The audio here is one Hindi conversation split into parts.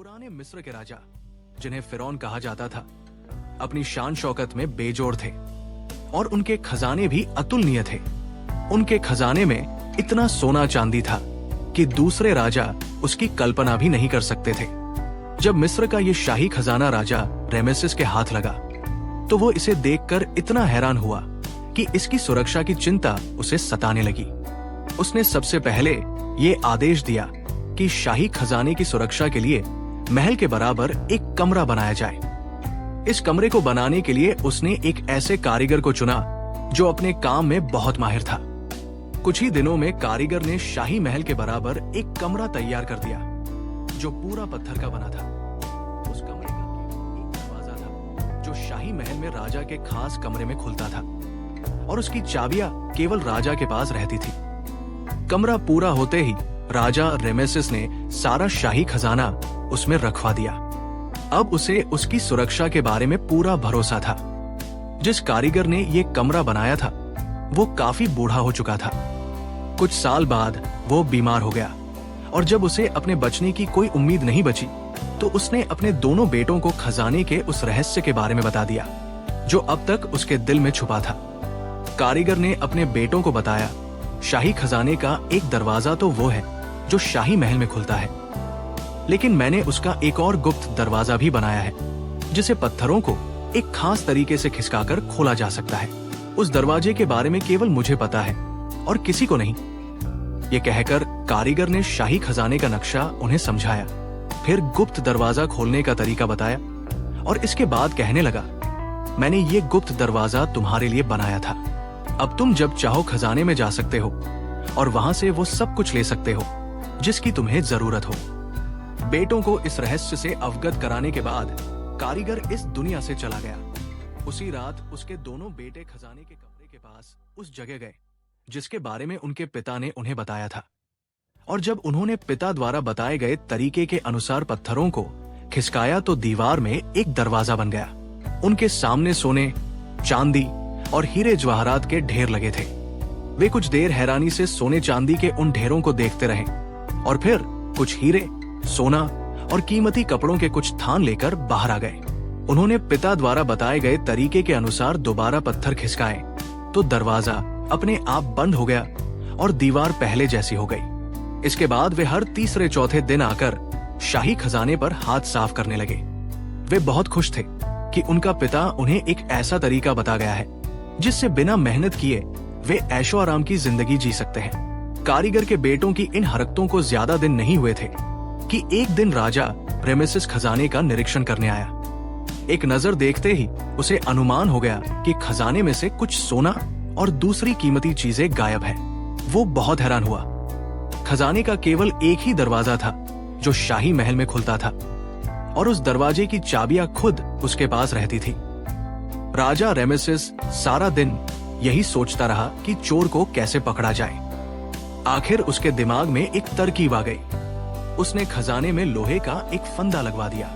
पुराने मिस्र के राजा, जिन्हें फिरौन कहा जाता था, अपनी शान शौकत में बेजोड़ थे और उनके खजाने भी अतुलनीय थे। उनके खजाने में इतना सोना चांदी था कि दूसरे राजा उसकी कल्पना भी नहीं कर सकते थे। जब मिस्र का ये शाही खजाना राजा रेमेसिस के हाथ लगा तो वो इसे देखकर इतना हैरान हुआ कि इसकी सुरक्षा की चिंता उसे सताने लगी। उसने सबसे पहले ये आदेश दिया कि शाही खजाने की सुरक्षा के लिए महल के बराबर एक कमरा बनाया जाए। इस कमरे को बनाने के लिए उसने एक ऐसे कारीगर को चुना जो अपने काम में बहुत माहिर था। कुछ ही दिनों में कारीगर ने शाही महल के बराबर एक कमरा तैयार कर दिया जो पूरा पत्थर का बना था। उस कमरे का एक दरवाजा था जो शाही महल में राजा के खास कमरे में खुलता था और उसकी चाबियां केवल राजा के पास रहती थी। कमरा पूरा होते ही राजा रेमेसिस ने सारा शाही खजाना उसमें रखवा दिया। अब उसे उसकी सुरक्षा के बारे में पूरा भरोसा था। जिस कारीगर ने ये कमरा बनाया था वो काफी बूढ़ा हो चुका था। कुछ साल बाद वो बीमार हो गया और जब उसे अपने बचने की कोई उम्मीद नहीं बची तो उसने अपने दोनों बेटों को खजाने के उस रहस्य के बारे में बता दिया जो अब तक उसके दिल में छुपा था। कारीगर ने अपने बेटों को बताया, शाही खजाने का एक दरवाजा तो वो है जो शाही महल में खुलता है, लेकिन मैंने उसका एक और गुप्त दरवाजा भी बनाया है जिसे पत्थरों को एक खास तरीके से खिसकाकर खोला जा सकता है। उस दरवाजे के बारे में केवल मुझे पता है और किसी को नहीं। ये कहकर कारीगर ने शाही खजाने का नक्शा उन्हें समझाया, फिर गुप्त दरवाजा खोलने का तरीका बताया और इसके बाद कहने लगा, मैंने ये गुप्त दरवाजा तुम्हारे लिए बनाया था। अब तुम जब चाहो खजाने में जा सकते हो और वहां से वो सब कुछ ले सकते हो जिसकी तुम्हें जरूरत हो। बेटों को इस रहस्य से अवगत कराने के बाद कारीगर इस दुनिया से चला गया। उसी रात उसके दोनों बेटे खजाने के कमरे के पास उस जगह गए जिसके बारे में उनके पिता ने उन्हें बताया था और जब उन्होंने पिता द्वारा बताए गए तरीके के अनुसार पत्थरों को खिसकाया तो दीवार में एक दरवाजा बन गया। उनके सामने सोने, चांदी और हीरे जवाहरात के ढेर लगे थे। वे कुछ देर हैरानी से सोने चांदी के उन ढेरों को देखते रहे और फिर कुछ हीरे, सोना और कीमती कपड़ों के कुछ थान लेकर बाहर आ गए। उन्होंने पिता द्वारा बताए गए तरीके के अनुसार दोबारा पत्थर खिसकाए तो दरवाजा अपने आप बंद हो गया और दीवार पहले जैसी हो गई। इसके बाद वे हर तीसरे चौथे दिन आकर शाही खजाने पर हाथ साफ करने लगे। वे बहुत खुश थे कि उनका पिता उन्हें एक ऐसा तरीका बता गया है जिससे बिना मेहनत किए वे ऐशो आराम की जिंदगी जी सकते हैं। कारीगर के बेटों की इन हरकतों को ज्यादा दिन नहीं हुए थे कि एक दिन राजा रेमेसिस खजाने का निरीक्षण करने आया। एक नजर देखते ही उसे अनुमान हो गया कि खजाने में से कुछ सोना और दूसरी कीमती चीजें गायब है। वो बहुत हैरान हुआ। खजाने का केवल एक ही दरवाजा था जो शाही महल में खुलता था और उस दरवाजे की चाबियां खुद उसके पास रहती थी। राजा रेमेसिस सारा दिन यही सोचता रहा कि चोर को कैसे पकड़ा जाए। आखिर उसके दिमाग में एक तरकीब आ गई। उसने खजाने में लोहे का एक फंदा लगवा दिया।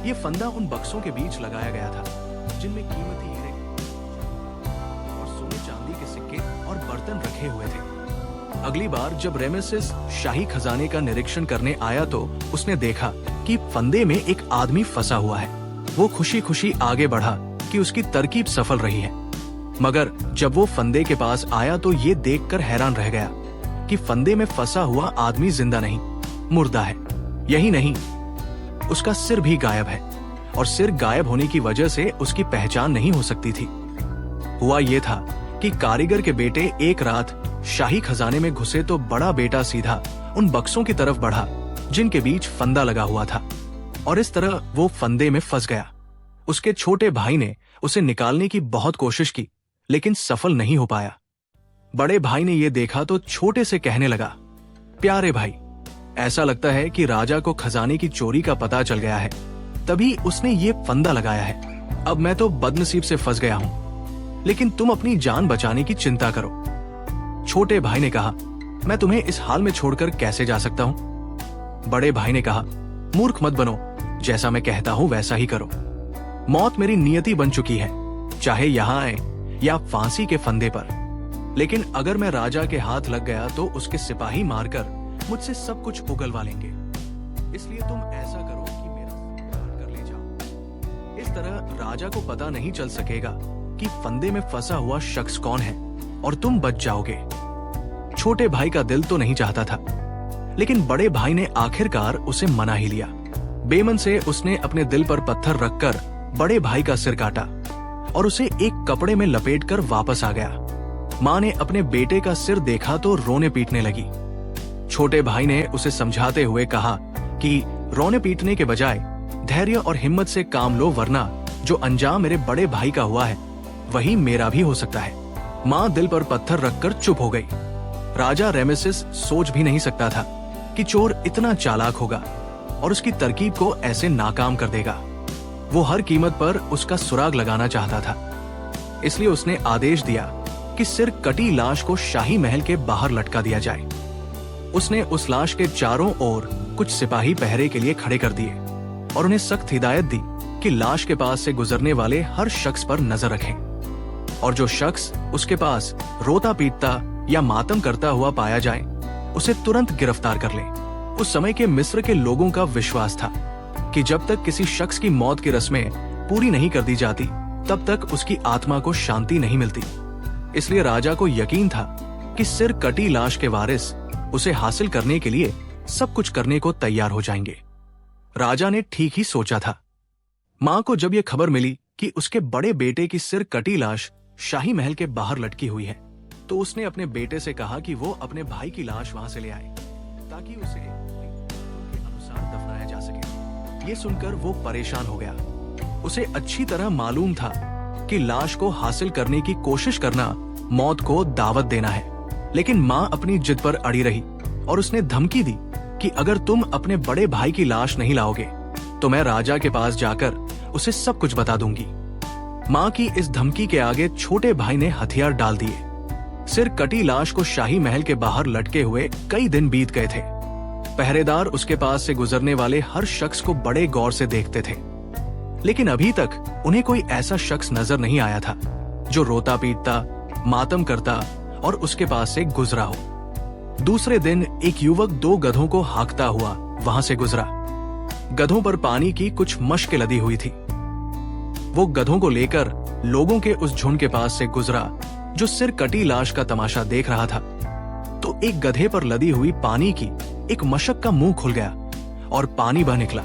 ये फंदा उन बक्सों के बीच लगाया गया था जिनमें कीमती हीरे और सोने चांदी के सिक्के और बर्तन रखे हुए थे। अगली बार जब रेमेसिस शाही खजाने का निरीक्षण करने आया तो उसने देखा कि फंदे में एक आदमी फंसा हुआ है। वो खुशी खुशी आगे बढ़ा कि उसकी तरकीब सफल रही है, मगर जब वो फंदे के पास आया तो ये देखकर हैरान रह गया कि फंदे में फंसा हुआ आदमी जिंदा नहीं, मुर्दा है। यही नहीं, उसका सिर भी गायब है और सिर गायब होने की वजह से उसकी पहचान नहीं हो सकती थी। हुआ ये था कि कारीगर के बेटे एक रात शाही खजाने में घुसे तो बड़ा बेटा सीधा उन बक्सों की तरफ बढ़ा जिनके बीच फंदा लगा हुआ था और इस तरह वो फंदे में फंस गया। उसके छोटे भाई ने उसे निकालने की बहुत कोशिश की लेकिन सफल नहीं हो पाया। बड़े भाई ने यह देखा तो छोटे से कहने लगा, प्यारे भाई, ऐसा लगता है कि राजा को खजाने की चोरी का पता चल गया है, तभी उसने ये फंदा लगाया है। अब मैं तो बदनसीब से फंस गया हूं, लेकिन तुम अपनी जान बचाने की चिंता करो। छोटे भाई ने कहा, मैं तुम्हें इस हाल में छोड़कर कैसे जा सकता हूं? बड़े भाई ने कहा, मूर्ख मत बनो, जैसा मैं कहता हूं वैसा ही करो। मौत मेरी नियति बन चुकी है, चाहे यहाँ आए या फांसी के फंदे पर। लेकिन अगर मैं राजा के हाथ लग गया तो उसके सिपाही मारकर मुझसे सब कुछ उगलवा लेंगे। इसलिए तुम ऐसा करो कि मेरा काट कर ले जाओ। इस तरह राजा को पता नहीं चल सकेगा कि फंदे में फंसा हुआ शख्स कौन है और तुम बच जाओगे। छोटे भाई का दिल तो नहीं चाहता था, लेकिन बड़े भाई ने आखिरकार उसे मना ही लिया। बेमन से उसने अपने दिल पर पत्थर रखकर बड़े भाई का सिर काटा और उसे एक कपड़े में लपेटकर वापस आ गया। माँ ने अपने बेटे का सिर देखा तो रोने पीटने लगी। छोटे भाई ने उसे समझाते हुए कहा कि रोने पीटने के बजाय धैर्य और हिम्मत से काम लो, वरना जो अंजाम मेरे बड़े भाई का हुआ है वही मेरा भी हो सकता है। माँ दिल पर पत्थर रखकर चुप हो गई। राजा रेमेसिस सोच भी नहीं सकता था कि चोर इतना चालाक होगा और उसकी तरकीब को ऐसे नाकाम कर देगा। वो हर कीमत पर उसका सुराग लगाना चाहता था, इसलिए उसने आदेश दिया कि सिर कटी लाश को शाही महल के बाहर लटका दिया जाए। उसने उस लाश के चारों ओर कुछ सिपाही पहरे के लिए खड़े कर दिए और उन्हें सख्त हिदायत दी कि लाश के पास से गुजरने वाले हर शख्स पर नजर रखें और जो शख्स उसके पास रोता पीटता या मातम करता हुआ पाया जाए उसे तुरंत गिरफ्तार कर ले। उस समय के मिस्र के लोगों का विश्वास था कि जब तक किसी शख्स की मौत की रस्में पूरी नहीं कर दी जाती तब तक उसकी आत्मा को शांति नहीं मिलती। इसलिए राजा को यकीन था कि सिर कटी लाश के वारिस उसे हासिल करने के लिए सब कुछ करने को तैयार हो जाएंगे। राजा ने ठीक ही सोचा था। माँ को जब यह खबर मिली कि उसके बड़े बेटे की सिर कटी लाश शाही महल के बाहर लटकी हुई है, तो उसने अपने बेटे से कहा कि वो अपने भाई की लाश वहां से ले आए ताकि उसे के अनुसार दफनाया जा सके। ये सुनकर वो परेशान हो गया। उसे अच्छी तरह मालूम था कि लाश को हासिल करने की कोशिश करना मौत को दावत देना है, लेकिन माँ अपनी जिद पर अड़ी रही और उसने धमकी दी कि अगर तुम अपने बड़े भाई की लाश नहीं लाओगे तो मैं राजा के पास जाकर उसे सब कुछ बता दूंगी। माँ की इस धमकी के आगे छोटे भाई ने हथियार डाल दिए। सिर कटी लाश को शाही महल के बाहर लटके हुए कई दिन बीत गए थे। पहरेदार उसके पास से गुजरने वाले हर शख्स को बड़े गौर से देखते थे, लेकिन अभी तक उन्हें कोई ऐसा शख्स नजर नहीं आया था जो रोता पीटता, मातम करता और उसके पास से गुजरा हो। दूसरे दिन एक युवक 2 गधों को हाँकता हुआ वहां से गुजरा। गधों पर पानी की कुछ मशक लदी हुई थी। वो गधों को लेकर लोगों के उस झुंड के पास से गुजरा जो सिर कटी लाश का तमाशा देख रहा था, तो एक गधे पर लदी हुई पानी की एक मशक का मुंह खुल गया और पानी बह निकला।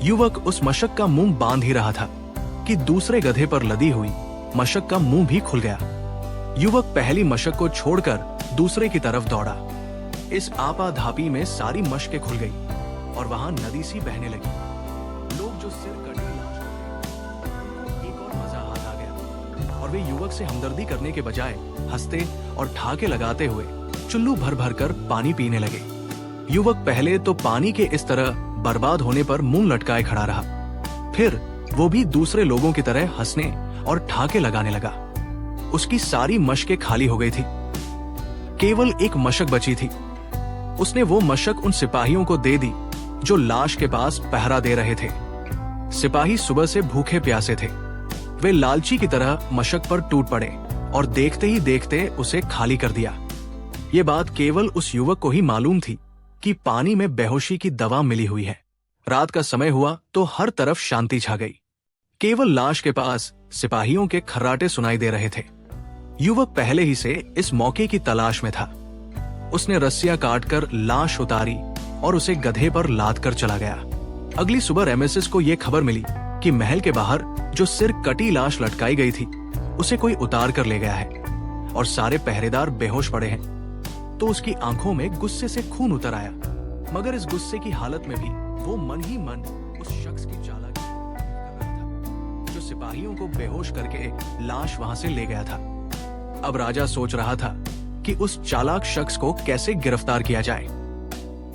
युवक उस मशक का मुंह बांध ही रहा था कि दूसरे गधे पर लदी हुई मशक का मुंह भी खुल गया। युवक पहली मशक को छोड़कर दूसरे की तरफ दौड़ा। इस आपाधापी में सारी मशकें खुल गई और वहां नदी सी बहने लगी। लोग जो सिर कटी लाश को एक और मजा हाथ आ गया और वे युवक से हमदर्दी करने के बजाय हंसते और ठाके लगाते हुए चुल्लू भर भर कर पानी पीने लगे। युवक पहले तो पानी के इस तरह बर्बाद होने पर मुंह लटकाए खड़ा रहा, फिर वो भी दूसरे लोगों की तरह हंसने और ठाके लगाने लगा। उसकी सारी मशकें खाली हो गई थी, केवल एक मशक बची थी। उसने वो मशक उन सिपाहियों को दे दी जो लाश के पास पहरा दे रहे थे। सिपाही सुबह से भूखे प्यासे थे। वे लालची की तरह मशक पर टूट पड़े और देखते ही देखते उसे खाली कर दिया। ये बात केवल उस युवक को ही मालूम थी कि पानी में बेहोशी की दवा मिली हुई है। रात का समय हुआ तो हर तरफ शांति छा गई। केवल लाश के पास सिपाहियों के खर्राटे सुनाई दे रहे थे। युवक पहले ही से इस मौके की तलाश में था। उसने रस्सियां काटकर लाश उतारी और उसे गधे पर लाद कर चला गया। अगली सुबह रेमेसिस को यह खबर मिली कि महल के बाहर जो सिर कटी लाश लटकाई गई थी उसे कोई उतार कर ले गया है और सारे पहरेदार बेहोश पड़े हैं। तो उसकी आंखों में गुस्से से खून उतर आया, मगर इस गुस्से की हालत में भी वो मन ही मन उस शख्स की चालाकी कर रहा था जो सिपाहियों को बेहोश करके लाश वहां से ले गया था। अब राजा सोच रहा था कि उस चालाक शख्स को कैसे गिरफ्तार किया जाए।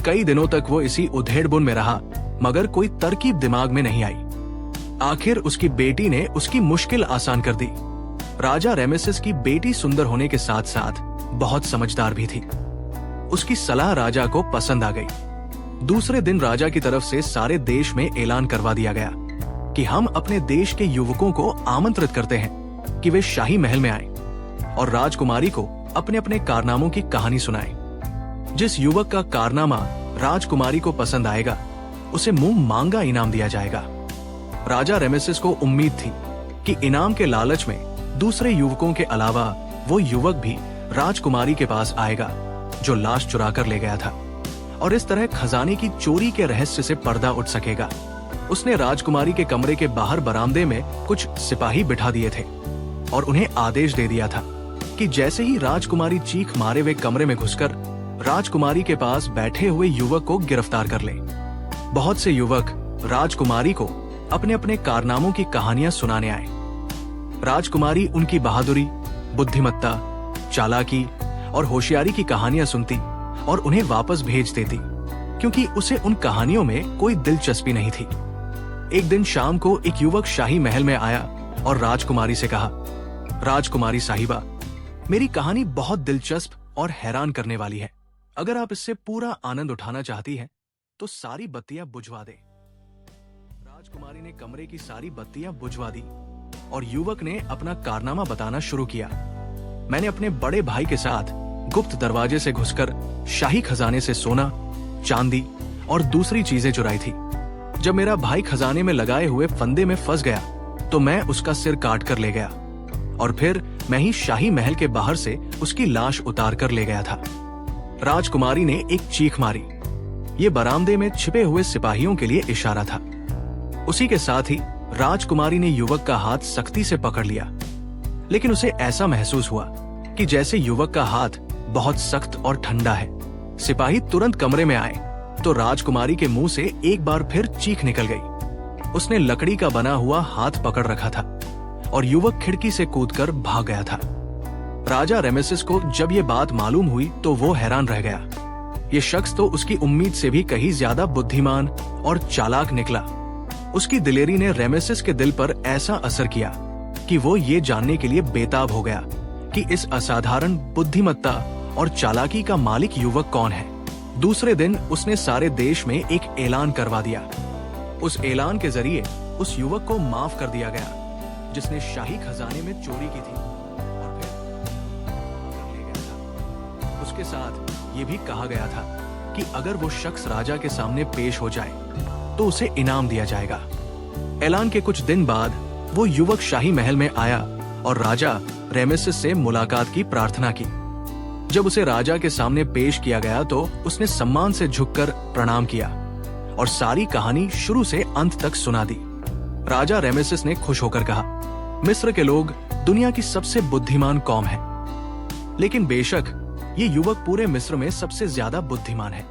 कई दिनों तक वो इसी उधेड़बुन में रहा, मगर कोई तरकीब दिमाग में नहीं आई। आखिर उसकी बेटी ने उसकी मुश्किल आसान कर दी। राजा रेमेसिस की बेटी सुंदर होने के साथ साथ बहुत समझदार भी थी। उसकी सलाह राजा को पसंद आ गई। दूसरे दिन राजा की तरफ से सारे देश में ऐलान करवा दिया गया कि हम अपने देश के युवकों को आमंत्रित करते हैं कि वे शाही महल में आएं और राजकुमारी को अपने अपने कारनामों की कहानी सुनाएं। जिस युवक का कारनामा राजकुमारी को पसंद आएगा उसे मुंह मांगा इनाम दिया जाएगा। राजा रेमेसिस को उम्मीद थी कि इनाम के लालच में दूसरे युवकों के अलावा वो युवक भी राजकुमारी के पास आएगा जो लाश चुरा कर ले गया था, और इस तरह खजाने की चोरी के रहस्य से पर्दा उठ सकेगा। उसने राजकुमारी के कमरे के बाहर बरामदे में कुछ सिपाही बिठा दिए थे और उन्हें आदेश दे दिया था कि जैसे ही राजकुमारी चीख मारे हुए कमरे में घुसकर राजकुमारी के पास बैठे हुए युवक को गिरफ्तार कर ले। बहुत से युवक राजकुमारी को अपने अपने कारनामों की कहानियां सुनाने आए। राजकुमारी उनकी बहादुरी, बुद्धिमत्ता, चालाकी और होशियारी की कहानियां सुनती और उन्हें वापस भेज देती, क्योंकि उसे उन कहानियों में कोई दिलचस्पी नहीं थी। एक दिन शाम को एक युवक शाही महल में आया और राजकुमारी से कहा, राजकुमारी साहिबा, मेरी कहानी बहुत दिलचस्प और हैरान करने वाली है। अगर आप इससे पूरा आनंद उठाना चाहती हैं, तो सारी बत्तियां बुझवा दे। राजकुमारी ने कमरे की सारी बत्तियां बुझवा दी और युवक ने अपना कारनामा बताना शुरू किया। मैंने अपने बड़े भाई के साथ गुप्त दरवाजे से घुसकर शाही खजाने से सोना, चांदी और दूसरी चीजें चुराई थी। जब मेरा भाई खजाने में लगाए हुए फंदे में फंस गया तो मैं उसका सिर काट कर ले गया और फिर मैं ही शाही महल के बाहर से उसकी लाश उतार कर ले गया था। राजकुमारी ने एक चीख मारी। ये बरामदे में छिपे हुए सिपाहियों के लिए इशारा था। उसी के साथ ही राजकुमारी ने युवक का हाथ सख्ती से पकड़ लिया, लेकिन उसे ऐसा महसूस हुआ कि जैसे युवक का हाथ बहुत सख्त और ठंडा है। सिपाही तुरंत कमरे में आए तो राजकुमारी के मुंह से एक बार फिर चीख निकल गई। उसने लकड़ी का बना हुआ हाथ पकड़ रखा था और युवक खिड़की से कूदकर भाग गया था। राजा रेमेसिस को जब ये बात मालूम हुई तो वो हैरान रह गया। ये शख्स तो उसकी उम्मीद से भी कहीं ज्यादा बुद्धिमान और चालाक निकला। उसकी दिलेरी ने रेमेसिस के दिल पर ऐसा असर किया कि वो ये जानने के लिए बेताब हो गया कि इस असाधारण बुद्धिमत्ता और चालाकी का मालिक युवक कौन है। दूसरे दिन उसने सारे देश में एक ऐलान करवा दिया। उस ऐलान के जरिए उस युवक को माफ कर दिया गया जिसने शाही खजाने में चोरी की थी और फिर ले गया था। उसके साथ ये भी कहा गया था कि अगर वो शख्स राजा के सामने पेश हो जाए तो उसे इनाम दिया जाएगा। ऐलान के कुछ दिन बाद वो युवक शाही महल में आया और राजा रेमेसिस से मुलाकात की प्रार्थना की। जब उसे राजा के सामने पेश किया गया तो उसने सम्मान से झुककर प्रणाम किया और सारी कहानी शुरू से अंत तक सुना दी। राजा रेमेसिस ने खुश होकर कहा, मिस्र के लोग दुनिया की सबसे बुद्धिमान कौम है, लेकिन बेशक ये युवक पूरे मिस्र में सबसे ज्यादा बुद्धिमान है।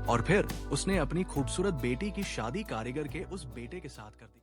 और फिर उसने अपनी खूबसूरत बेटी की शादी कारीगर के उस बेटे के साथ कर दी।